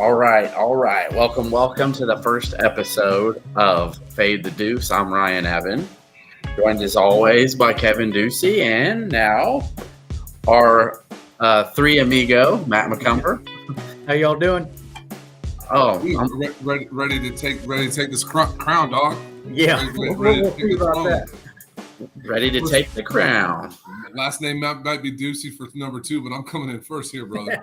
All right, all right. Welcome to the first episode of Fade the Deuce. I'm Ryan Evan, joined as always by Kevin Duce, and now our three amigo, Matt McCumber. How y'all doing? Oh, ready to take this crown, dog. Yeah, we'll see about that. Ready to take the crown. Last name might be Ducey for number 2, but I'm coming in first here, brother.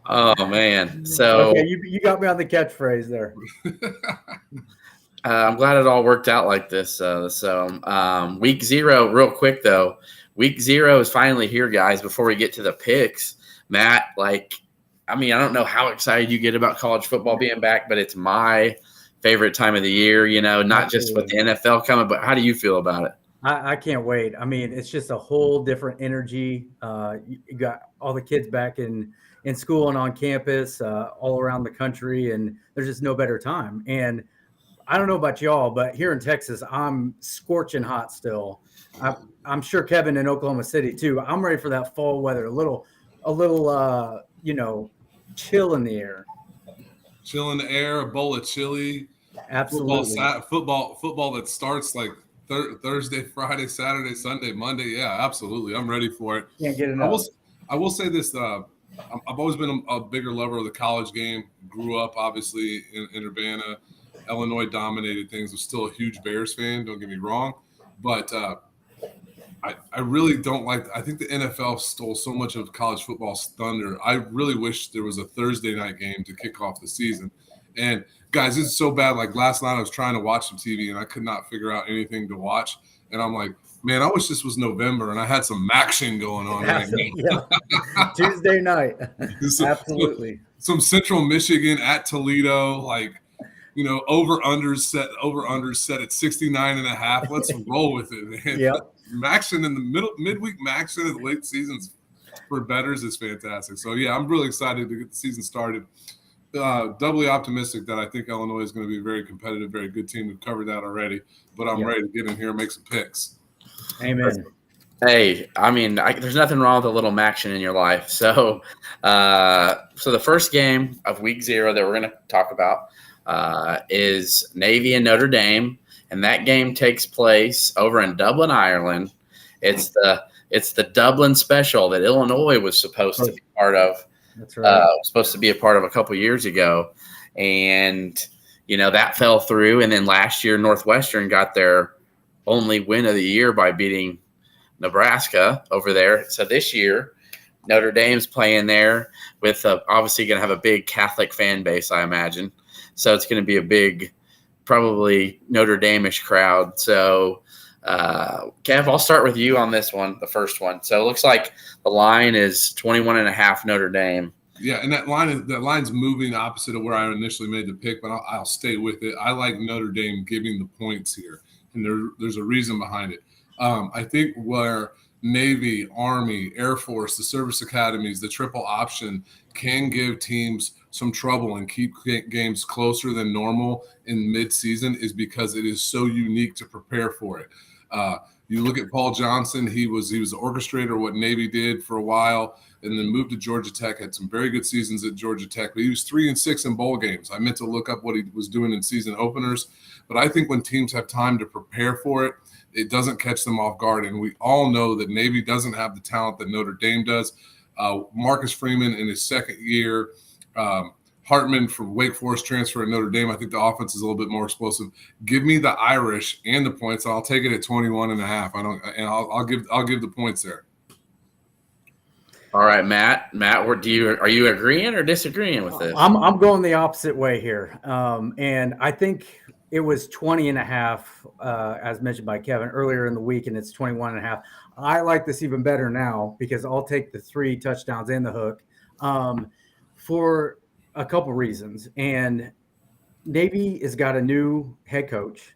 Oh man, so okay, you got me on the catchphrase there. I'm glad it all worked out like this. Week 0, real quick though. Week 0 is finally here, guys. Before we get to the picks, Matt, I don't know how excited you get about college football being back, but it's my favorite time of the year, not just with the NFL coming, but how do you feel about it? I can't wait. I mean, it's just a whole different energy. You got all the kids back in school and on campus all around the country, and there's just no better time. And I don't know about y'all, but here in Texas, I'm scorching hot still. I'm sure Kevin in Oklahoma City too. I'm ready for that fall weather, a little chill in the air. Chill in the air, a bowl of chili. Absolutely. Football that starts like Thursday, Friday, Saturday, Sunday, Monday. Yeah, absolutely. I'm ready for it. Can't get enough. I will say this. I've always been a bigger lover of the college game. Grew up, obviously, in Urbana. Illinois dominated things. I'm still a huge Bears fan. Don't get me wrong. But I really don't like – I think the NFL stole so much of college football's thunder. I really wish there was a Thursday night game to kick off the season. And, guys, this is so bad. Like, last night I was trying to watch some TV, and I could not figure out anything to watch. And I'm like, man, I wish this was November, and I had some action going on right now. Yeah. Tuesday night. Absolutely. Some Central Michigan at Toledo, over-unders set at 69.5. Let's roll with it, man. Yep. Action in the midweek action in the late seasons for bettors is fantastic. So, yeah, I'm really excited to get the season started. Doubly optimistic that I think Illinois is going to be a very competitive, very good team. We've covered that already, but I'm ready to get in here and make some picks. Amen. Hey, there's nothing wrong with a little action in your life. So the first game of Week 0 that we're going to talk about is Navy and Notre Dame, and that game takes place over in Dublin, Ireland. It's the Dublin Special that Illinois was supposed to be part of. That's right. Was supposed to be a part of a couple years ago, and that fell through. And then last year, Northwestern got their only win of the year by beating Nebraska over there. So this year, Notre Dame's playing there with obviously going to have a big Catholic fan base, I imagine. So it's going to be a big, probably Notre Dame-ish crowd. So, Kev, I'll start with you on this one, the first one. So it looks like the line is 21.5 Notre Dame. Yeah, and that line's moving opposite of where I initially made the pick, but I'll stay with it. I like Notre Dame giving the points here, and there's a reason behind it. I think where Navy, Army, Air Force, the service academies, the triple option can give teams some trouble and keep games closer than normal in mid-season is because it is so unique to prepare for it. You look at Paul Johnson, he was the orchestrator of what Navy did for a while and then moved to Georgia Tech, had some very good seasons at Georgia Tech, but he was 3-6 in bowl games. I meant to look up what he was doing in season openers, but I think when teams have time to prepare for it, it doesn't catch them off guard. And we all know that Navy doesn't have the talent that Notre Dame does. Marcus Freeman in his second year, Hartman from Wake Forest transfer at Notre Dame. I think the offense is a little bit more explosive. Give me the Irish and the points. I'll take it at 21.5. I'll give the points there. All right, Matt, are you agreeing or disagreeing with this? I'm going the opposite way here. And I think it was 20.5, as mentioned by Kevin earlier in the week, and it's 21.5. I like this even better now because I'll take the 3 touchdowns and the hook for a couple reasons. And Navy has got a new head coach,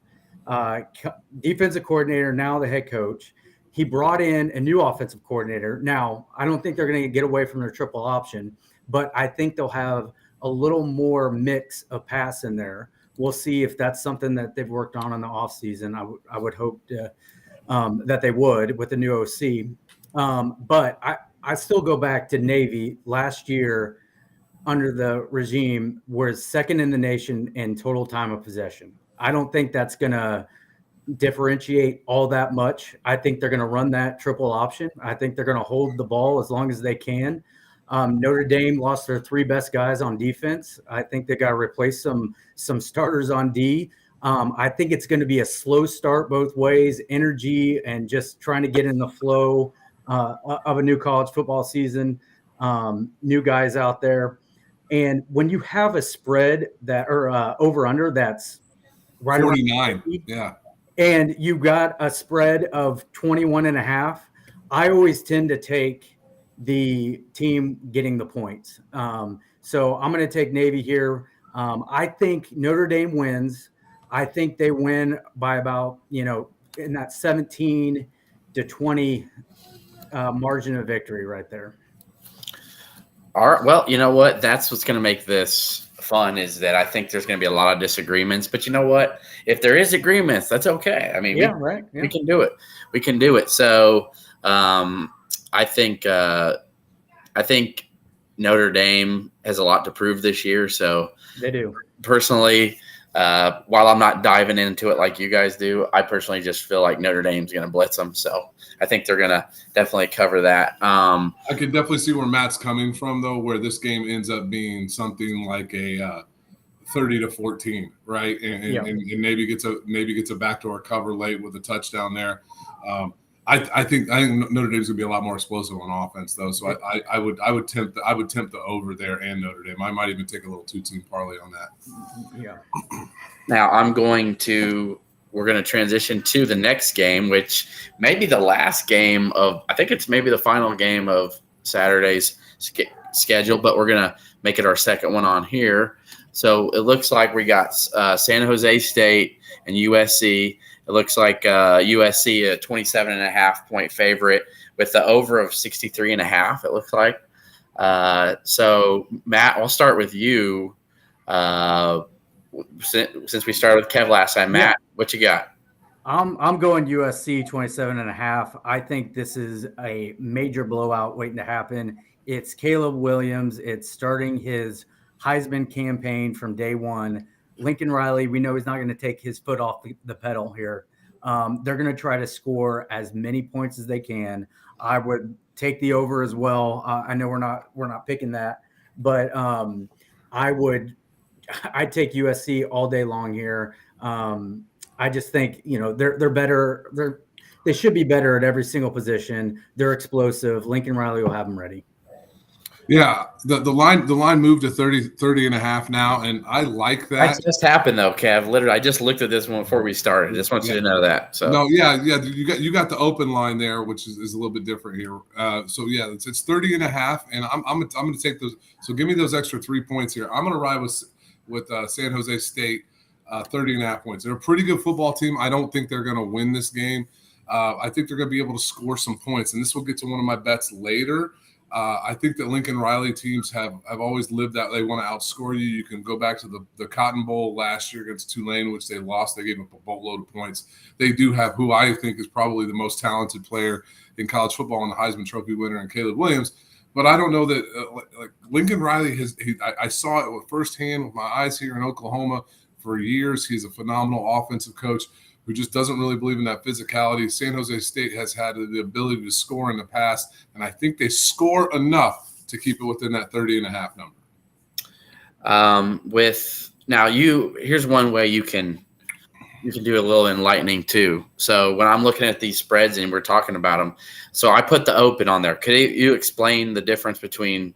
defensive coordinator, now the head coach. He brought in a new offensive coordinator. Now, I don't think they're going to get away from their triple option, but I think they'll have a little more mix of pass in there. We'll see if that's something that they've worked on in the offseason. I would hope that they would with the new OC. But I still go back to Navy last year. under the regime was second in the nation in total time of possession. I don't think that's going to differentiate all that much. I think they're going to run that triple option. I think they're going to hold the ball as long as they can. Notre Dame lost their 3 best guys on defense. I think they got to replace some starters on D. I think it's going to be a slow start both ways, energy and just trying to get in the flow of a new college football season, new guys out there. And when you have a spread that or over under that's right 49. around 50, Yeah. and you got a spread of 21.5, I always tend to take the team getting the points. So I'm going to take Navy here. I think Notre Dame wins. I think they win by about, in that 17 to 20 margin of victory right there. All right. Well, you know what? That's what's going to make this fun is that I think there's going to be a lot of disagreements. But you know what? If there is agreements, that's okay. I mean, we can do it. We can do it. So I think Notre Dame has a lot to prove this year. So they do. Personally, while I'm not diving into it like you guys do, I personally just feel like Notre Dame's going to blitz them. So I think they're going to definitely cover that. I can definitely see where Matt's coming from, though, where this game ends up being something like a 30-14, right? And maybe gets a backdoor cover late with a touchdown there. I think Notre Dame's gonna be a lot more explosive on offense, though. So I would tempt the over there and Notre Dame. I might even take a little 2-team parlay on that. Yeah. Now we're going to transition to the next game, which may be the last game of. I think it's maybe the final game of Saturday's schedule, but we're going to make it our second one on here. So it looks like we got San Jose State and USC. It looks like USC a 27.5 point favorite with the over of 63.5. It looks like. So Matt, I'll start with you. Since we started with Kev last time, Matt, what you got? I'm going USC 27.5. I think this is a major blowout waiting to happen. It's Caleb Williams. It's starting his Heisman campaign from day one. Lincoln Riley, we know he's not going to take his foot off the pedal here. They're going to try to score as many points as they can. I would take the over as well. I know we're not picking that, but I'd take USC all day long here. I just think they're better. They should be better at every single position. They're explosive. Lincoln Riley will have them ready. Yeah, the line moved to 30.5 now, and I like that. That just happened though, Kev. Literally, I just looked at this one before we started. I just want you to know that. So no, yeah, you got the open line there, which is a little bit different here. So yeah, it's 30.5, and I'm going to take those. So give me those extra 3 points here. I'm going to ride with San Jose State, 30.5 points. They're a pretty good football team. I don't think they're going to win this game. I think they're going to be able to score some points, and this will get to one of my bets later. I think that Lincoln Riley teams have always lived that they want to outscore you. You can go back to the Cotton Bowl last year against Tulane, which they lost. They gave up a boatload of points. They do have who I think is probably the most talented player in college football and the Heisman Trophy winner in Caleb Williams. But I don't know that like Lincoln Riley I saw it firsthand with my eyes here in Oklahoma for years. He's a phenomenal offensive coach who just doesn't really believe in that physicality. San Jose State has had the ability to score in the past, and I think they score enough to keep it within that 30.5 number. Here's one way you can do a little enlightening too. So when I'm looking at these spreads and we're talking about them, so I put the open on there. Could you explain the difference between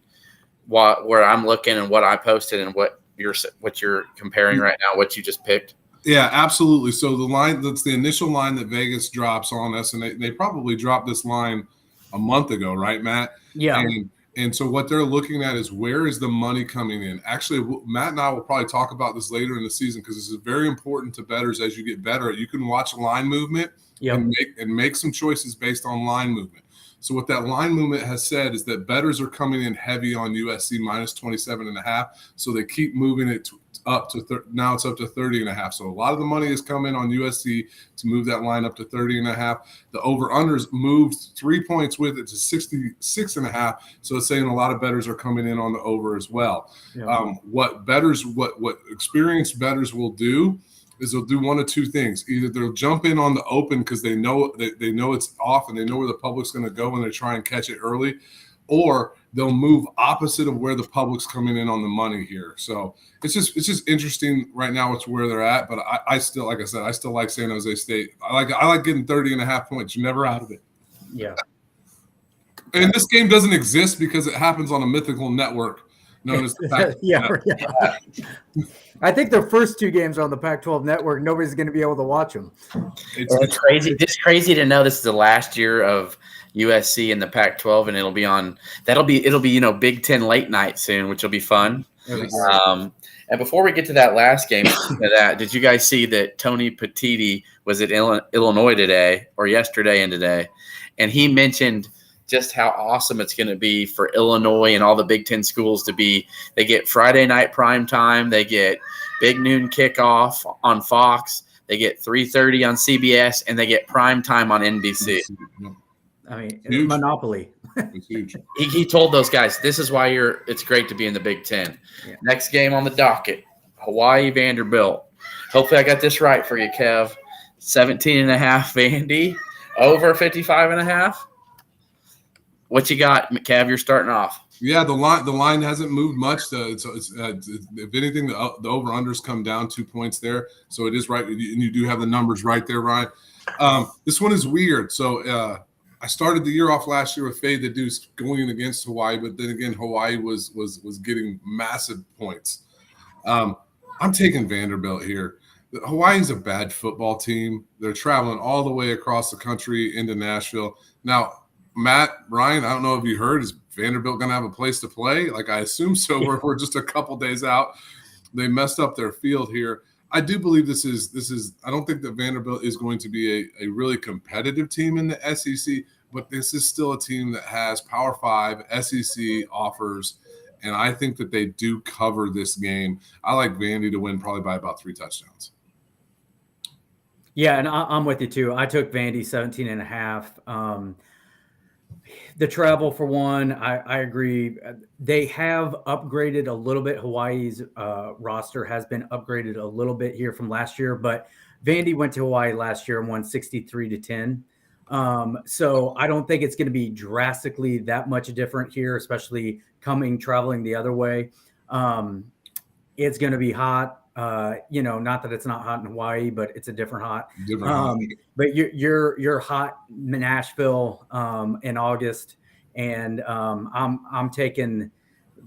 where I'm looking and what I posted and what you're comparing right now, what you just picked? Yeah, absolutely. So the line, that's the initial line that Vegas drops on us, and they probably dropped this line a month ago, right, Matt? Yeah. And so what they're looking at is where is the money coming in? Actually, Matt and I will probably talk about this later in the season because this is very important to bettors as you get better. You can watch line movement and make some choices based on line movement. So what that line movement has said is that bettors are coming in heavy on USC minus 27.5. So they keep moving it up to now it's up to 30.5. So a lot of the money is coming on USC to move that line up to 30.5. The over-unders moved 3 points with it to 66.5. So it's saying a lot of bettors are coming in on the over as well. Yeah. What experienced bettors will do is they'll do one of two things. Either they'll jump in on the open because they know it's off and they know where the public's going to go when they try and catch it early, or they'll move opposite of where the public's coming in on the money here. So it's just interesting right now. It's where they're at, but I still, like I said, I still like San Jose State. I like getting 30.5 points. You're never out of it. Yeah. And this game doesn't exist because it happens on a mythical network known as the Pac-12 yeah. I think the first two games are on the Pac-12 network. Nobody's going to be able to watch them. It's crazy. It's crazy to know this is the last year of USC in the Pac-12, and it'll be Big Ten late night soon, which will be fun. And before we get to that last game, did you guys see that Tony Petitti was at Illinois today or yesterday and today, and he mentioned just how awesome it's going to be for Illinois and all the Big Ten schools to be. They get Friday night prime time. They get big noon kickoff on Fox. They get 3:30 on CBS, and they get prime time on NBC. I mean, it's monopoly. It's huge. He told those guys, this is why it's great to be in the Big Ten. Yeah. Next game on the docket, Hawaii Vanderbilt. Hopefully I got this right for you, Kev. 17.5 Vandy, over 55.5. What you got, Kev? You're starting off. Yeah, the line hasn't moved much. It's if anything, the over-unders come down 2 points there. So it is right, and you do have the numbers right there, Ryan. This one is weird. So I started the year off last year with Fade the Duce going against Hawaii, but then again, Hawaii was getting massive points. I'm taking Vanderbilt here. Hawaii's a bad football team. They're traveling all the way across the country into Nashville. Now, Matt, Ryan, I don't know if you heard, is Vanderbilt going to have a place to play? Like, I assume so. We're just a couple days out. They messed up their field here. I do believe this is. I don't think that Vanderbilt is going to be a really competitive team in the SEC, but this is still a team that has Power 5 SEC offers, and I think that they do cover this game. I like Vandy to win probably by about 3 touchdowns. Yeah, and I'm with you too. I took Vandy 17.5. The travel for one, I agree. They have upgraded a little bit. Hawaii's roster has been upgraded a little bit here from last year, but Vandy went to Hawaii last year and won 63-10. So I don't think it's going to be drastically that much different here, especially traveling the other way. It's going to be hot. Not that it's not hot in Hawaii, but it's a different hot. But you're hot in Nashville in August, and I'm taking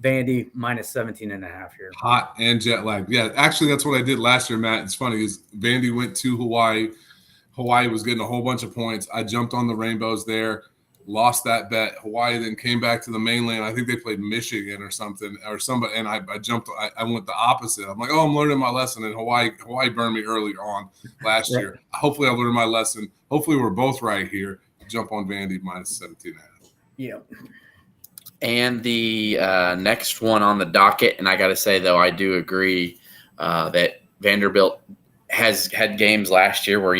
Vandy minus 17.5 here. Hot and jet lag. Yeah, actually, that's what I did last year, Matt. It's funny is Vandy went to Hawaii. Hawaii was getting a whole bunch of points. I jumped on the Rainbows there, lost that bet. Hawaii then came back to the mainland. I think they played Michigan or something or somebody, and I jumped. I went the opposite. I'm like, I'm learning my lesson. And Hawaii burned me early on last year. Hopefully, I learned my lesson. Hopefully, we're both right here. Jump on Vandy minus 17.5. Yeah. And the next one on the docket, and I got to say though, I do agree that Vanderbilt has had games last year where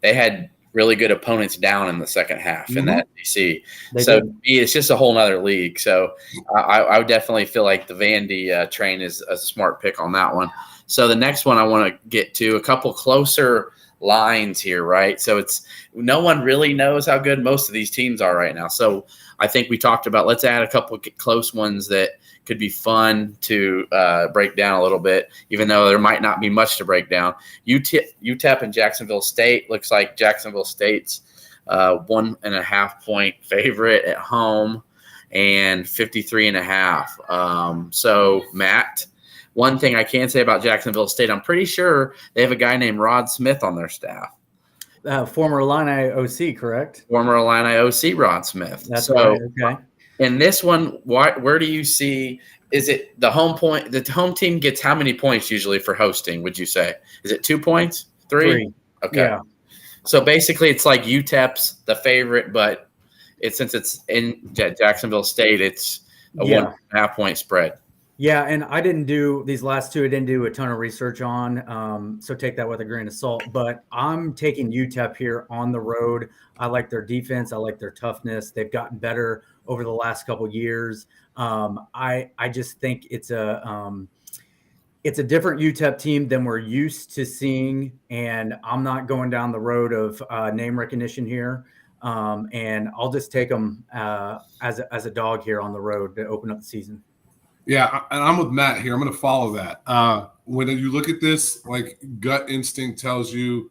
they had really good opponents down in the second half in the SEC. So to me, it's just a whole nother league. So I would definitely feel like the Vandy train is a smart pick on that one. So the next one I want to get to, a couple closer lines here, right? So no one really knows how good most of these teams are right now. So I think we talked about, let's add a couple close ones that could be fun to break down a little bit, even though there might not be much to break down. UTEP and Jacksonville State. Looks like Jacksonville State's 1.5 point favorite at home and 53.5. So, Matt, one thing I can say about Jacksonville State, I'm pretty sure they have a guy named Rod Smith on their staff. Former Illini OC, correct? Former Illini OC Rod Smith. That's right. Okay. In this one, where do you see? Is it the home point? The home team gets how many points usually for hosting? Would you say? Is it 2 points? 3? Okay. Yeah. So basically, it's like UTEP's the favorite, but since it's in Jacksonville State, it's a Yeah. 1.5 point spread. Yeah, and I didn't do these last two. I didn't do a ton of research on, so take that with a grain of salt. But I'm taking UTEP here on the road. I like their defense. I like their toughness. They've gotten better over the last couple of years. I just think it's a different UTEP team than we're used to seeing, and I'm not going down the road of name recognition here. And I'll just take them as a dog here on the road to open up the season. Yeah, and I'm with Matt here. I'm going to follow that. When you look at this, like gut instinct tells you,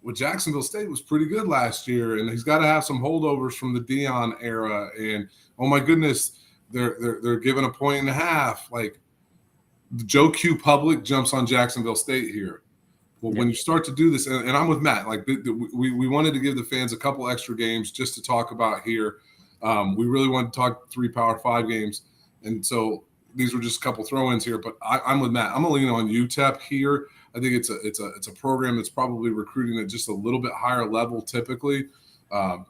well, Jacksonville State was pretty good last year, and he's got to have some holdovers from the Dion era. And oh my goodness, they're giving a point and a half. Like the Joe Q public jumps on Jacksonville State here. Well, when you start to do this, and I'm with Matt, like we wanted to give the fans a couple extra games just to talk about here. We really wanted to talk 3 Power 5 games, and so these were just a couple throw-ins here, but I'm with Matt. I'm going to lean on UTEP here. I think it's a program that's probably recruiting at just a little bit higher level typically. The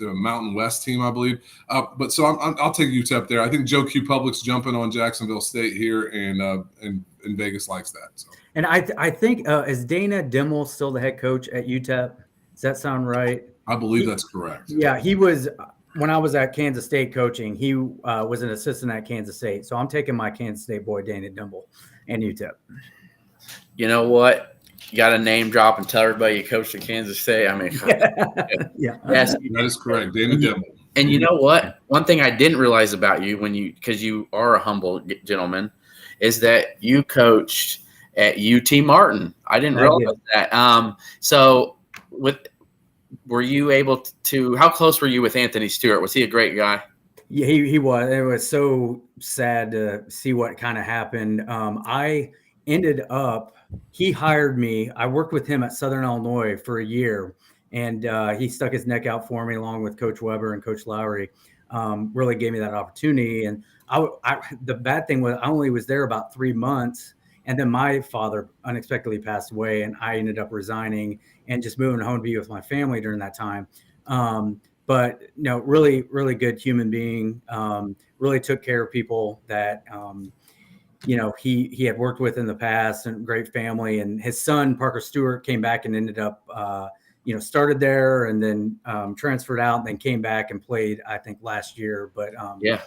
Mountain West team, I believe. But so I'll take UTEP there. I think Joe Q Public's jumping on Jacksonville State here, and Vegas likes that. So. And I think is Dana Dimmel still the head coach at UTEP? Does that sound right? I believe that's correct. Yeah, he was. When I was at Kansas State coaching, he was an assistant at Kansas State. So I'm taking my Kansas State boy, Dana Dimble, and UTEP. You know what? You got to name drop and tell everybody you coached at Kansas State. I mean, yeah. Yes, that is correct. Dana Dimble. And you know what? One thing I didn't realize about you because you are a humble gentleman, is that you coached at UT Martin. I didn't realize that. So were you able to? How close were you with Anthony Stewart? Was he a great guy? Yeah, he was. It was so sad to see what kind of happened. I ended up. He hired me. I worked with him at Southern Illinois for a year, and he stuck his neck out for me along with Coach Weber and Coach Lowry. Really gave me that opportunity. And the bad thing was I only was there about 3 months, and then my father unexpectedly passed away, and I ended up resigning and just moving home to be with my family during that time. But no, really, really good human being. Really took care of people that he had worked with in the past, and great family. And his son Parker Stewart came back and ended up started there and then transferred out and then came back and played, I think, last year. But yeah,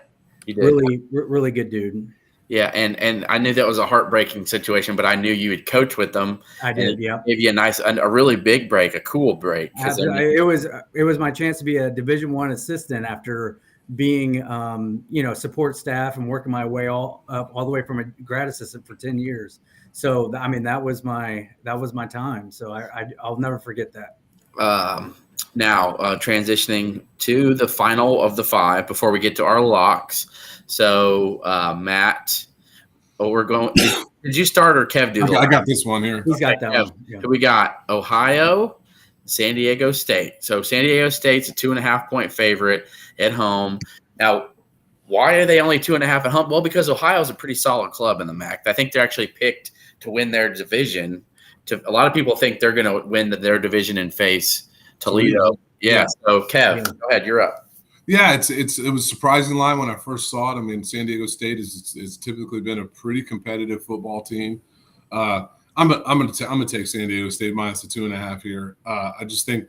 he did. Really, really good dude. Yeah, and I knew that was a heartbreaking situation, but I knew you would coach with them. I did, yeah. Gave you a really big break, a cool break. It was my chance to be a Division I assistant after being support staff and working my way all the way from a grad assistant for 10 years. So I mean that was my time. So I'll never forget that. Now transitioning to the final of the 5 before we get to our locks. So Matt, we're going. Did you start or Kev do? I got this one here. He's got that one. Yeah. So we got Ohio, San Diego State. So San Diego State's a 2.5 point favorite at home. Now, why are they only 2.5 at home? Well, because Ohio's a pretty solid club in the MAC. I think they're actually picked to win their division. A lot of people think they're going to win their division and face Toledo. Yeah. So Kev, go ahead. You're up. Yeah, it was a surprising line when I first saw it. I mean, San Diego State has typically been a pretty competitive football team. I'm gonna take San Diego State minus the 2.5 here. I just think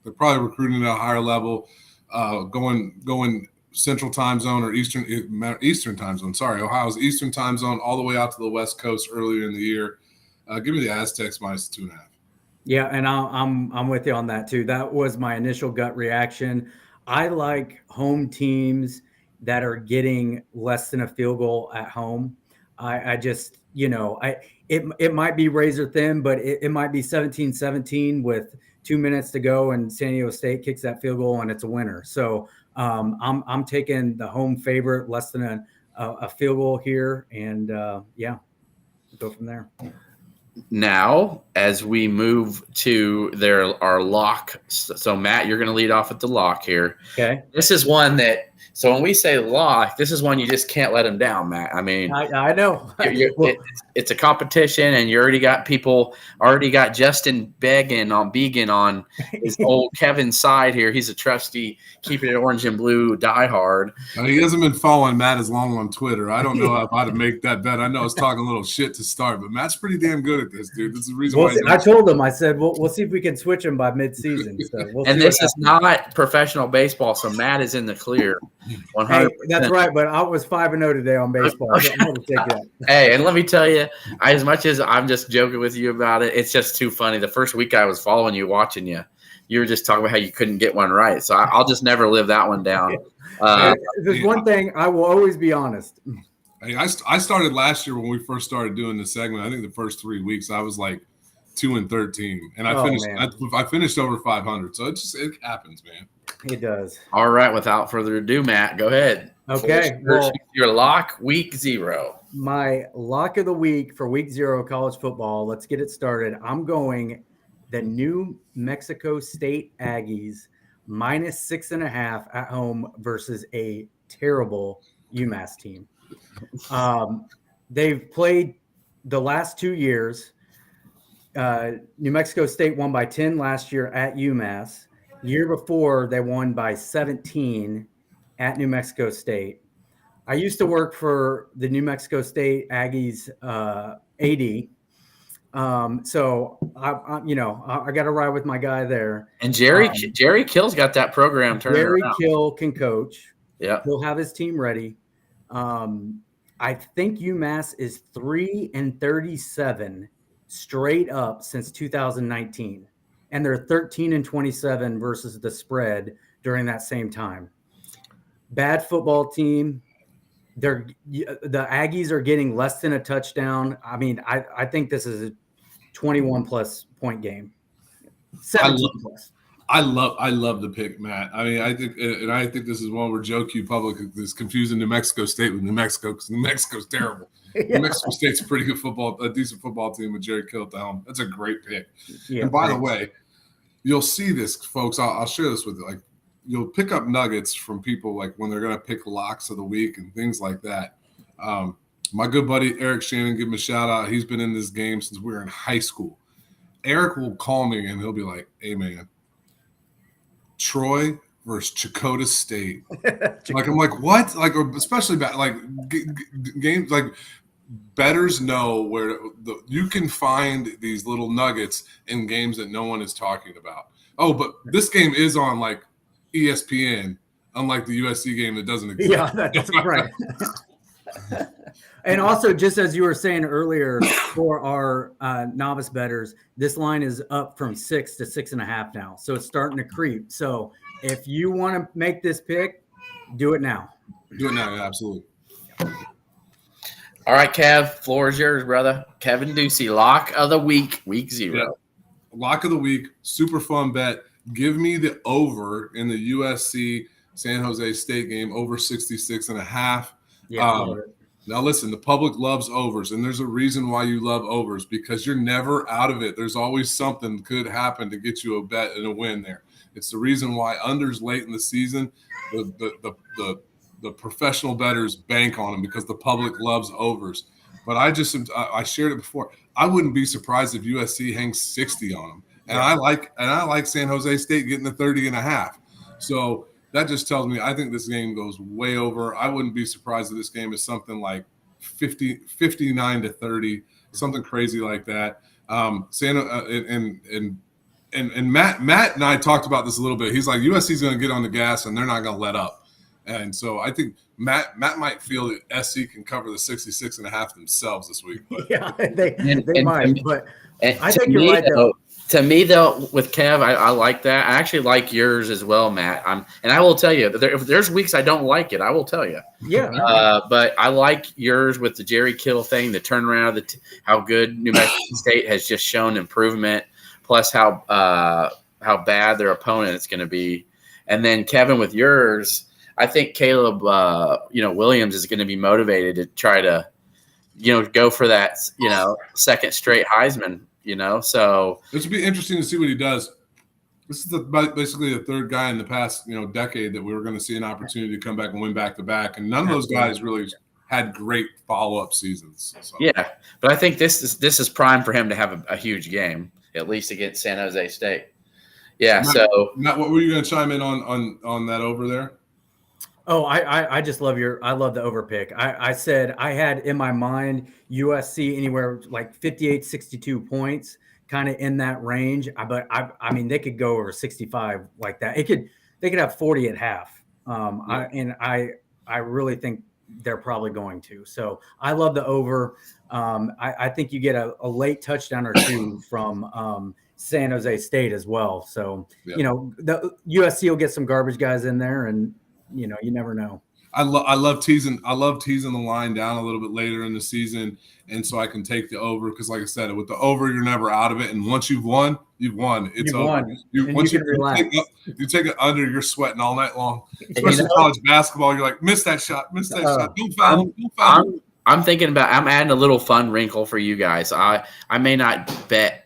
they're probably recruiting at a higher level, going Central Time Zone or Eastern Time Zone. Sorry, Ohio's Eastern Time Zone all the way out to the West Coast earlier in the year. Give me the Aztecs minus the 2.5. Yeah, and I'm with you on that too. That was my initial gut reaction. I like home teams that are getting less than a field goal at home. I just, it might be razor thin, but it might be 17-17 with 2 minutes to go and San Diego State kicks that field goal and it's a winner. So I'm taking the home favorite less than a field goal here, and go from there. Now, as we move to our lock, so Matt, you're going to lead off with the lock here. Okay. This is one that So when we say lock, this is one you just can't let them down, Matt. I mean, I know. It's a competition, and you already got Justin begging on his old Kevin's side here. He's a trusty, keeping it orange and blue diehard. He hasn't been following Matt as long on Twitter. I don't know how to make that bet. I know I was talking a little shit to start, but Matt's pretty damn good at this, dude. This is the reason why. I told him, I said, we'll see if we can switch him by midseason. So and this is not professional baseball, so Matt is in the clear. 100%. Hey, that's right, but I was 5-0 today on baseball. So I'm going to take that. Hey, and let me tell you, as much as I'm just joking with you about it, it's just too funny. The first week I was following you, watching you, you were just talking about how you couldn't get one right. So I'll just never live that one down. There's one thing, I will always be honest. Hey, I started last year when we first started doing this segment. I think the first 3 weeks I was like 2-13, and I finished over 500. So it happens, man. It does. All right. Without further ado, Matt, go ahead. Okay. Your lock week 0. My lock of the week for week 0 college football. Let's get it started. I'm going the New Mexico State Aggies -6.5 at home versus a terrible UMass team. They've played the last 2 years. New Mexico State won by 10 last year at UMass. Year before, they won by 17 at New Mexico State. I used to work for the New Mexico State Aggies AD. So I got to ride with my guy there. And Jerry Kill's got that program turned around. Jerry Kill can coach. Yeah, he'll have his team ready. I think UMass is 3-37 straight up since 2019, and they're 13-27 versus the spread during that same time. Bad football team. The Aggies are getting less than a touchdown. I mean, I think this is a 21+ point game. 17 plus. I love the pick, Matt. I mean, I think this is one where Joe Q Public is confusing New Mexico State with New Mexico because New Mexico's terrible. Yeah. New Mexico State's a pretty good a decent football team with Jerry Kill at the helm. That's a great pick. Yeah, and by the way, you'll see this, folks. I'll share this with you. Like, you'll pick up nuggets from people like when they're going to pick locks of the week and things like that. My good buddy Eric Shannon, give him a shout out. He's been in this game since we were in high school. Eric will call me and he'll be like, "Hey, man, Troy versus Chakotah State." Like, I'm like, what? Like, especially like games like bettors know where you can find these little nuggets in games that no one is talking about. Oh, but this game is on like ESPN, unlike the USC game that doesn't exist. Yeah, that's right. And also, just as you were saying earlier, for our novice bettors, this line is up from 6 to 6.5 now. So it's starting to creep. So if you want to make this pick, do it now. Do it now, yeah, absolutely. All right, Kev, floor is yours, brother. Kevin Duce, lock of the week, week 0. Yeah. Lock of the week, super fun bet. Give me the over in the USC San Jose State game, over 66.5. Yeah. Now, listen, the public loves overs, and there's a reason why you love overs, because you're never out of it. There's always something could happen to get you a bet and a win there. It's the reason why unders late in the season, the professional bettors bank on them because the public loves overs. But I shared it before. I wouldn't be surprised if USC hangs 60 on them. And I like San Jose State getting the 30.5. So that just tells me I think this game goes way over. I wouldn't be surprised if this game is something like 59-30, something crazy like that. And Matt and I talked about this a little bit. He's like, USC's going to get on the gas and they're not going to let up. And so I think Matt might feel that SC can cover the 66.5 themselves this week. But. Yeah, they might. But I think you're right, though. To me, though, with Kev, I like that. I actually like yours as well, Matt. And I will tell you, if there's weeks I don't like it, I will tell you. Yeah. But I like yours with the Jerry Kill thing, the turnaround of how good New Mexico State has just shown improvement, plus how bad their opponent is going to be. And then Kevin, with yours, I think Caleb, Williams is going to be motivated to try to, go for that, second straight Heisman. So this would be interesting to see what he does. This is basically the third guy in the past decade that we were going to see an opportunity to come back and win back-to-back, and none of those guys really had great follow-up seasons. So. Yeah, but I think this is prime for him to have a huge game, at least against San Jose State. Yeah. Matt, what were you going to chime in on that over there? Oh, I just love I love the over pick. I said I had in my mind USC anywhere like 58, 62 points, kind of in that range. But I mean, they could go over 65 like that. They could have 40 at half. I really think they're probably going to. So I love the over. I think you get a late touchdown or two from San Jose State as well. So, the USC will get some garbage guys in there, and you never know. I love teasing the line down a little bit later in the season, and so I can take the over because, like I said, with the over, you're never out of it. And once you've won, it's over. Once you take it under, you're sweating all night long. Especially college basketball, you're like, miss that shot. Don't foul. I'm thinking about. I'm adding a little fun wrinkle for you guys. I may not bet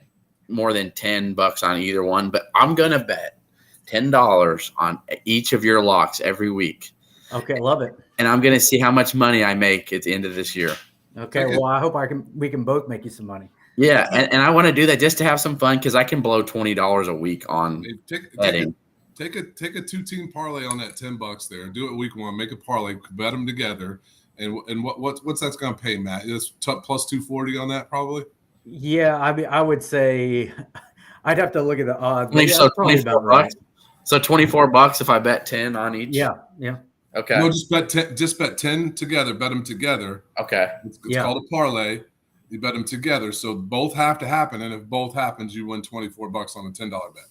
more than $10 on either one, but I'm gonna bet $10 on each of your locks every week. Okay, love it. And I'm going to see how much money I make at the end of this year. Okay, well, I hope we can both make you some money. Yeah, and I want to do that just to have some fun because I can blow $20 a week on betting. Take a 2-team parlay on that $10 there. Do it week one. Make a parlay. Bet them together. And what's that's going to pay, Matt? It's plus 240 on that probably. Yeah, I would say I'd have to look at the odds. So $24. So $24 if I bet 10 on each. Yeah. Okay. No, just bet 10 together. Bet them together. Okay. It's called a parlay. You bet them together, so both have to happen. And if both happens, you win $24 on a $10 bet.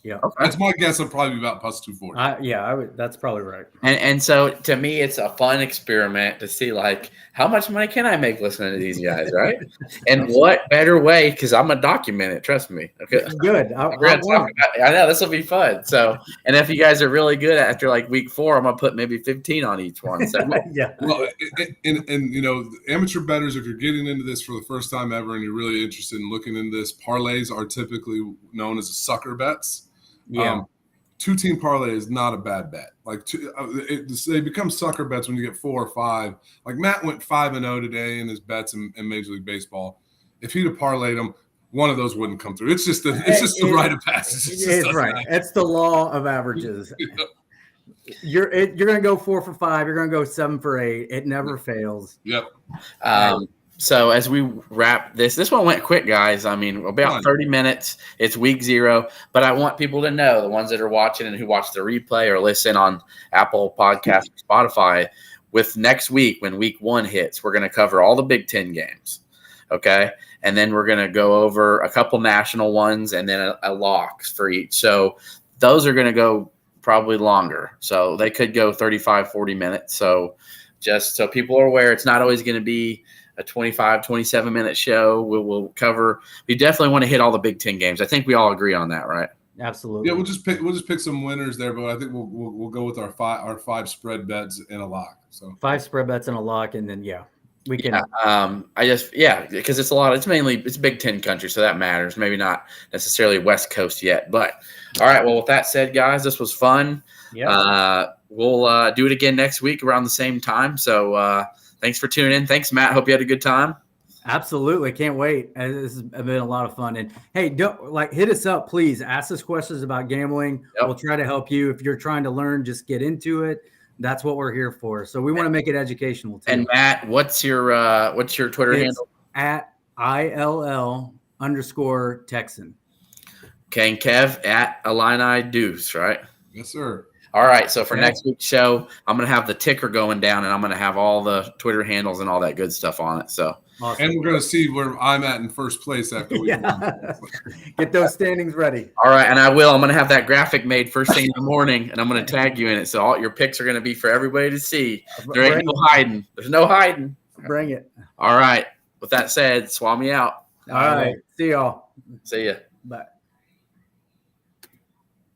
Yeah, okay. That's my guess. It'll probably be about plus 240. I would. That's probably right. And so to me, it's a fun experiment to see like how much money can I make listening to these guys, right? And what better way? Because I'm gonna document it. Trust me. Okay. Good. I know this will be fun. So, and if you guys are really good after like week 4, I'm gonna put maybe 15 on each one. So yeah. Well, and amateur bettors, if you're getting into this for the first time ever and you're really interested in looking into this, parlays are typically known as sucker bets. Yeah. 2-team parlay is not a bad bet. Like they become sucker bets when you get 4 or 5. Like Matt went 5-0 today in his bets in Major League Baseball. If he'd have parlayed them, one of those wouldn't come through. It's just the rite of passage. It's right. It's the law of averages. You're going to go 4 for 5. You're going to go 7 for 8. It never fails. Yep. So as we wrap this one went quick, guys. I mean, about 30 minutes. It's week 0, but I want people to know, the ones that are watching and who watch the replay or listen on Apple Podcasts, Spotify, with next week when week 1 hits, we're going to cover all the Big Ten games. Okay. And then we're going to go over a couple national ones and then a locks for each. So those are going to go probably longer. So they could go 35, 40 minutes. So just so people are aware, it's not always going to be a 25, 27-minute show. We'll cover. We definitely want to hit all the Big Ten games. I think we all agree on that, right? Absolutely. Yeah, we'll just pick some winners there, but I think we'll go with our 5 spread bets and a lock. So 5 spread bets and a lock, and then we can. Because it's a lot. It's Big Ten country, so that matters. Maybe not necessarily West Coast yet, but all right. Well, with that said, guys, this was fun. Yeah. We'll do it again next week around the same time. So. Thanks for tuning in. Thanks, Matt. Hope you had a good time. Absolutely. Can't wait. This has been a lot of fun. And hey, hit us up, please. Ask us questions about gambling. Yep. We'll try to help you. If you're trying to learn, just get into it. That's what we're here for. So we want to make it educational too. And Matt, what's your Twitter handle? At ILL_Texan. Okay, and Kev at Illini Duce, right? Yes, sir. All right, so for next week's show, I'm going to have the ticker going down, and I'm going to have all the Twitter handles and all that good stuff on it. So, awesome. And we're going to see where I'm at in first place after we get those standings ready. All right, and I will. I'm going to have that graphic made first thing in the morning, and I'm going to tag you in it. So all your picks are going to be for everybody to see. There ain't no hiding. There's no hiding. Bring it. All right. With that said, swap me out. All right. See y'all. See ya. Bye.